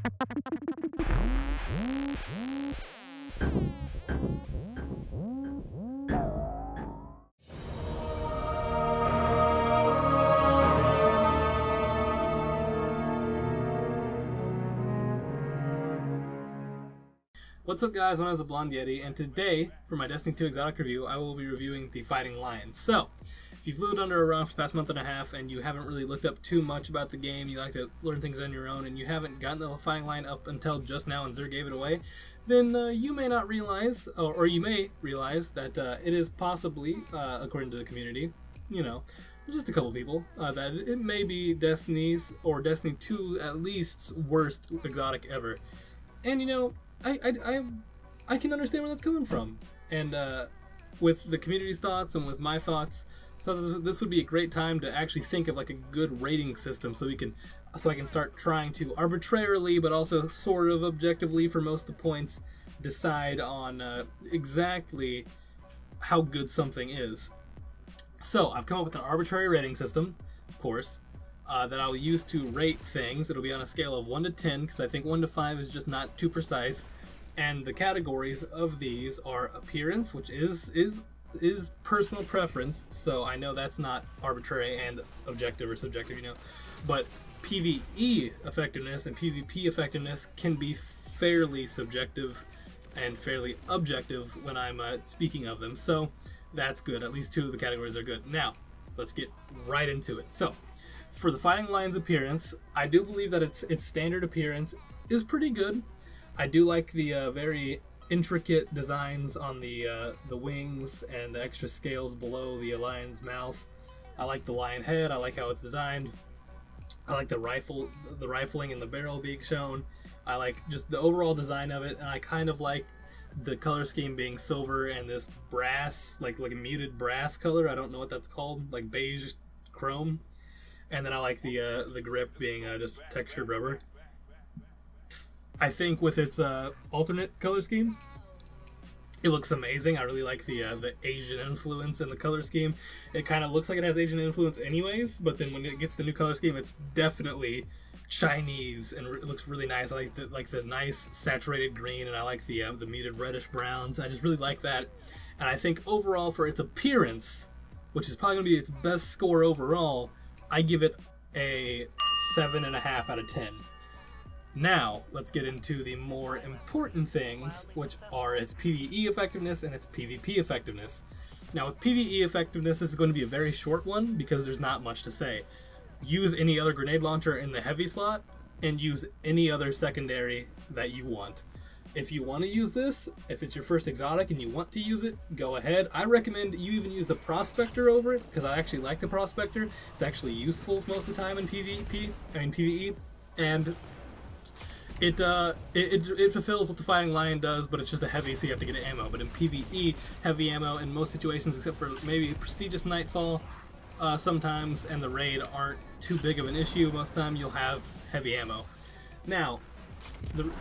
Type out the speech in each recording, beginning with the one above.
What's up guys, my name is Blondyeddy, and today, for my Destiny 2 Exotic review, I will be reviewing the Fighting Lion. So, if you've lived under a rock for the past month and a half, and you haven't really looked up too much about the game, you like to learn things on your own, and you haven't gotten the Fighting Lion up until just now and Zer gave it away, then you may not realize, or you may realize, that it is possibly, according to the community, you know, just a couple people, that it may be Destiny's, or Destiny 2 at least's worst exotic ever. And you know, I can understand where that's coming from, and with the community's thoughts and with my thoughts, I thought this would be a great time to actually think of like a good rating system, so I can start trying to arbitrarily, but also sort of objectively for most of the points, decide on exactly how good something is. So I've come up with an arbitrary rating system, of course, that I'll use to rate things. It'll be on a scale of 1 to 10, because I think 1 to 5 is just not too precise. And the categories of these are appearance, which is personal preference, so I know that's not arbitrary and objective or subjective, you know. But PvE effectiveness and PvP effectiveness can be fairly subjective and fairly objective when I'm speaking of them. So that's good. At least 2 of the categories are good. Now, let's get right into it. So, for the Fighting Lion's appearance, I do believe that its standard appearance is pretty good. I do like the very intricate designs on the wings and the extra scales below the lion's mouth. I like the lion head. I like how it's designed. I like the rifling and the barrel being shown. I like just the overall design of it, and I kind of like the color scheme being silver and this brass, like a muted brass color. I don't know what that's called, like beige chrome. And then I like the grip being just textured rubber. I think with its alternate color scheme, it looks amazing. I really like the Asian influence in the color scheme. It kind of looks like it has Asian influence anyways, but then when it gets the new color scheme, it's definitely Chinese, and it looks really nice. I like the nice saturated green, and I like the muted reddish browns. I just really like that, and I think overall for its appearance, which is probably going to be its best score overall, I give it a 7.5 out of 10. Now, let's get into the more important things, which are its PvE effectiveness and its PvP effectiveness. Now, with PvE effectiveness, this is going to be a very short one because there's not much to say. Use any other grenade launcher in the heavy slot, and use any other secondary that you want. If you want to use this, if it's your first exotic and you want to use it, go ahead. I recommend you even use the Prospector over it, because I actually like the Prospector. It's actually useful most of the time in PvE, and it fulfills what the Fighting Lion does, but it's just a heavy, so you have to get ammo. But in PvE, heavy ammo in most situations, except for maybe Prestigious Nightfall, sometimes, and the raid aren't too big of an issue. Most of the time, you'll have heavy ammo. Now,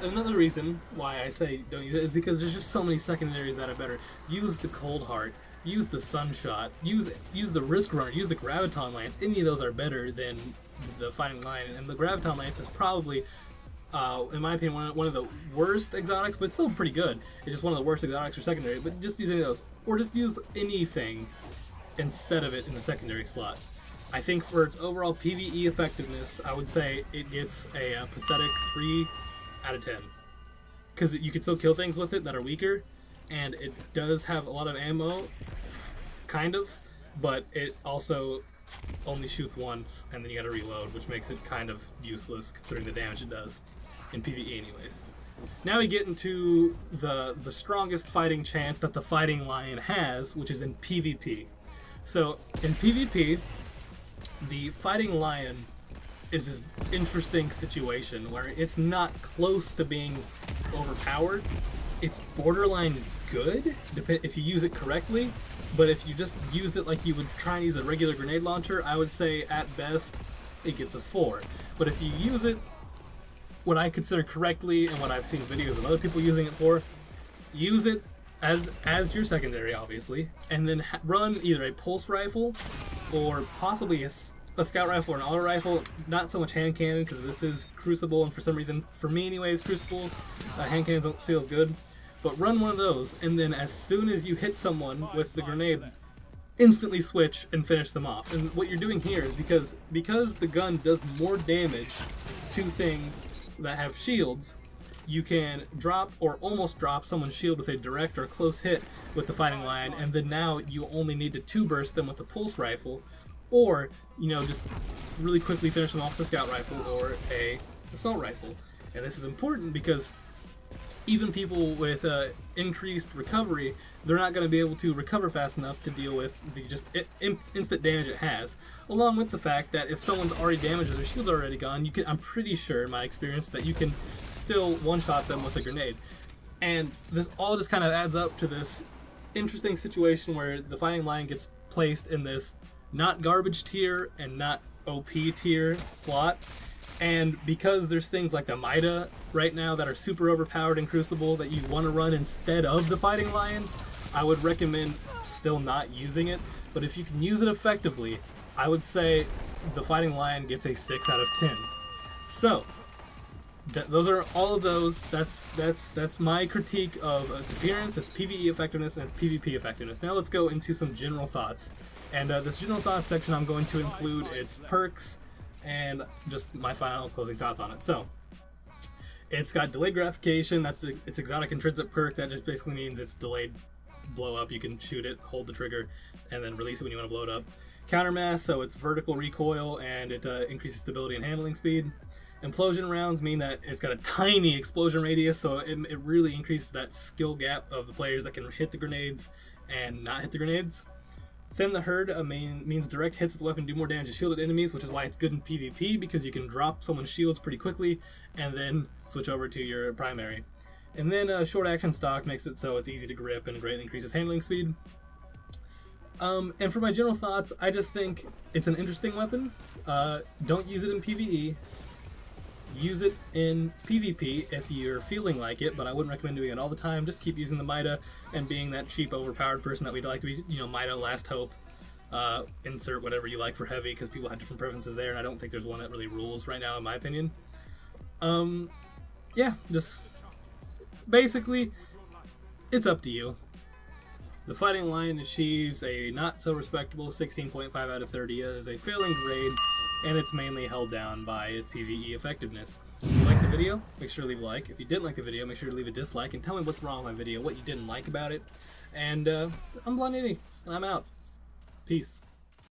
another reason why I say don't use it is because there's just so many secondaries that are better. Use the Cold Heart, use the Sunshot, use the Risk Runner, use the Graviton Lance. Any of those are better than the Fighting Lion, and the Graviton Lance is probably, in my opinion, one of the worst exotics, but it's still pretty good. It's just one of the worst exotics for secondary, but just use any of those. Or just use anything instead of it in the secondary slot. I think for its overall PvE effectiveness, I would say it gets a pathetic 3 out of 10. Because you can still kill things with it that are weaker, and it does have a lot of ammo, kind of, but it also only shoots once, and then you gotta reload, which makes it kind of useless considering the damage it does. In PvE anyways. Now we get into the strongest fighting chance that the Fighting Lion has, which is in PvP. So in PvP, the Fighting Lion is this interesting situation where it's not close to being overpowered. It's borderline good if you use it correctly, but if you just use it like you would try and use a regular grenade launcher, I would say at best it gets a 4. But if you use it what I consider correctly and what I've seen videos of other people using it for, use it as your secondary, obviously, and then run either a pulse rifle or possibly a scout rifle or an auto rifle, not so much hand cannon because this is Crucible, and for some reason, for me anyways, Crucible hand cannons don't feel as good. But run one of those, and then as soon as you hit someone with the grenade, instantly switch and finish them off. And what you're doing here is because the gun does more damage to things that have shields, you can drop or almost drop someone's shield with a direct or close hit with the fighting line, and then now you only need to two burst them with the pulse rifle, or just really quickly finish them off with a scout rifle or a assault rifle. And this is important because even people with increased recovery, they're not going to be able to recover fast enough to deal with the just instant damage it has. Along with the fact that if someone's already damaged or their shield's already gone, I'm pretty sure in my experience that you can still one-shot them with a grenade. And this all just kind of adds up to this interesting situation where the fighting line gets placed in this not garbage tier and not OP tier slot. And because there's things like the Mida right now that are super overpowered in Crucible that you want to run instead of the Fighting Lion, I would recommend still not using it. But if you can use it effectively, I would say the Fighting Lion gets a 6 out of 10. So, those are all of those. That's my critique of its appearance, its PvE effectiveness, and its PvP effectiveness. Now let's go into some general thoughts. And this general thoughts section, I'm going to include its perks and just my final closing thoughts on it. So, it's got delayed gratification. That's its exotic intrinsic perk. That just basically means it's delayed blow up. You can shoot it, hold the trigger, and then release it when you want to blow it up. Countermass, so it's vertical recoil and it increases stability and handling speed. Implosion rounds mean that it's got a tiny explosion radius, so it really increases that skill gap of the players that can hit the grenades and not hit the grenades. Thin the herd means direct hits with the weapon do more damage to shielded enemies, which is why it's good in PvP, because you can drop someone's shields pretty quickly and then switch over to your primary. And then short action stock makes it so it's easy to grip and greatly increases handling speed. And for my general thoughts, I just think it's an interesting weapon. Don't use it in PvE. Use it in PvP if you're feeling like it, but I wouldn't recommend doing it all the time. Just keep using the Mida and being that cheap, overpowered person that we'd like to be. Mida, Last Hope, insert whatever you like for heavy, because people have different preferences there, and I don't think there's one that really rules right now, in my opinion. Yeah, just basically, it's up to you. The Fighting Lion achieves a not so respectable 16.5 out of 30. It is a failing grade, and it's mainly held down by its PvE effectiveness. If you liked the video, make sure to leave a like. If you didn't like the video, make sure to leave a dislike and tell me what's wrong with my video, what you didn't like about it. And I'm Blondyeddy, and I'm out. Peace.